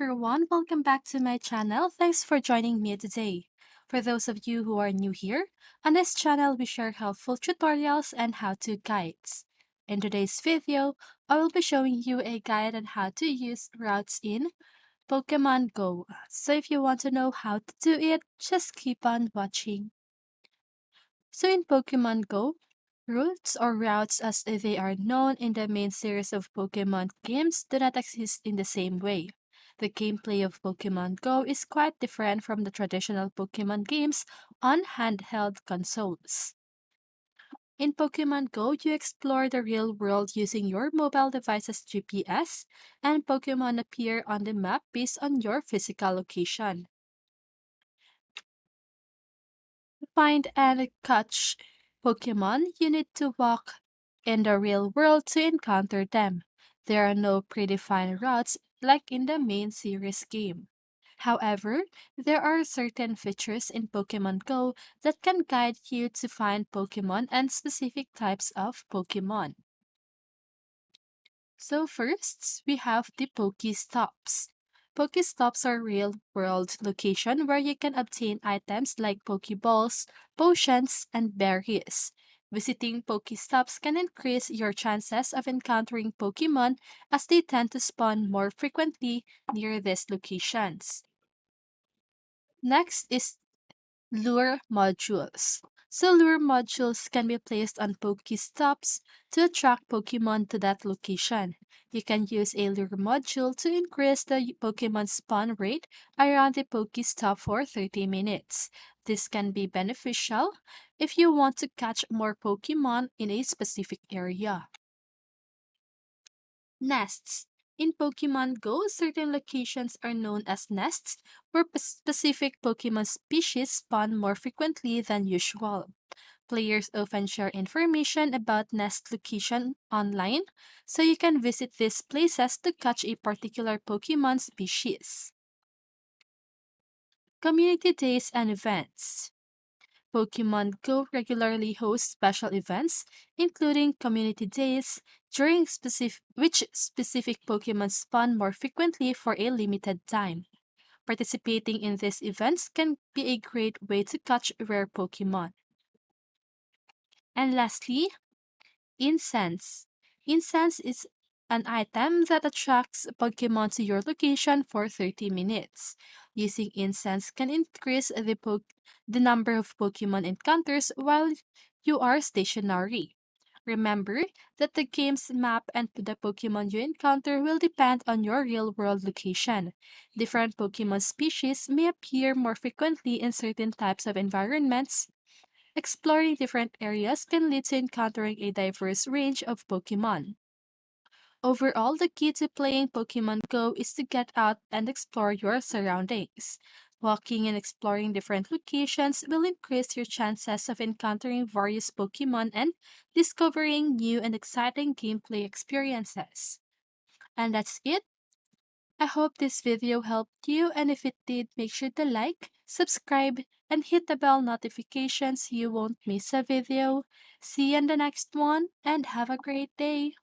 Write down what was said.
everyone, welcome back to my channel. Thanks for joining me today. For those of you who are new here, on this channel we share helpful tutorials and how-to guides. In today's video, I will be showing you a guide on how to use routes in Pokemon Go. So if you want to know how to do it, just keep on watching. So in Pokemon Go, routes or routes as they are known in the main series of Pokemon games do not exist in the same way. The gameplay of Pokemon Go is quite different from the traditional Pokemon games on handheld consoles. In Pokemon Go, you explore the real world using your mobile device's GPS, and Pokemon appear on the map based on your physical location. To find and catch Pokemon, you need to walk in the real world to encounter them. There are no predefined routes like in the main series game. However, there are certain features in Pokemon Go that can guide you to find Pokemon and specific types of Pokemon. So first, we have the Pokestops. Pokestops are real-world location where you can obtain items like Pokeballs, potions, and berries. Visiting Pokestops can increase your chances of encountering Pokemon as they tend to spawn more frequently near these locations. Next is lure modules. So lure modules can be placed on Pokestops to attract Pokemon to that location. You can use a lure module to increase the Pokemon spawn rate around the Pokestop for 30 minutes. This can be beneficial if you want to catch more Pokemon in a specific area. Nests. In Pokemon Go, certain locations are known as nests where specific Pokemon species spawn more frequently than usual. Players often share information about nest location online, so you can visit these places to catch a particular Pokemon species. Community days and events. Pokemon Go regularly hosts special events, including community days, during which specific Pokemon spawn more frequently for a limited time. Participating in these events can be a great way to catch rare Pokemon. And lastly, incense. Incense is an item that attracts Pokemon to your location for 30 minutes. Using incense can increase the number of Pokemon encounters while you are stationary. Remember that the game's map and the Pokemon you encounter will depend on your real world location. Different Pokemon species may appear more frequently in certain types of environments. Exploring different areas can lead to encountering a diverse range of Pokemon. Overall, the key to playing Pokemon Go is to get out and explore your surroundings. Walking and exploring different locations will increase your chances of encountering various Pokemon and discovering new and exciting gameplay experiences. And that's it. I hope this video helped you, and if it did, make sure to like, subscribe, and hit the bell notification so you won't miss a video. See you in the next one, and have a great day!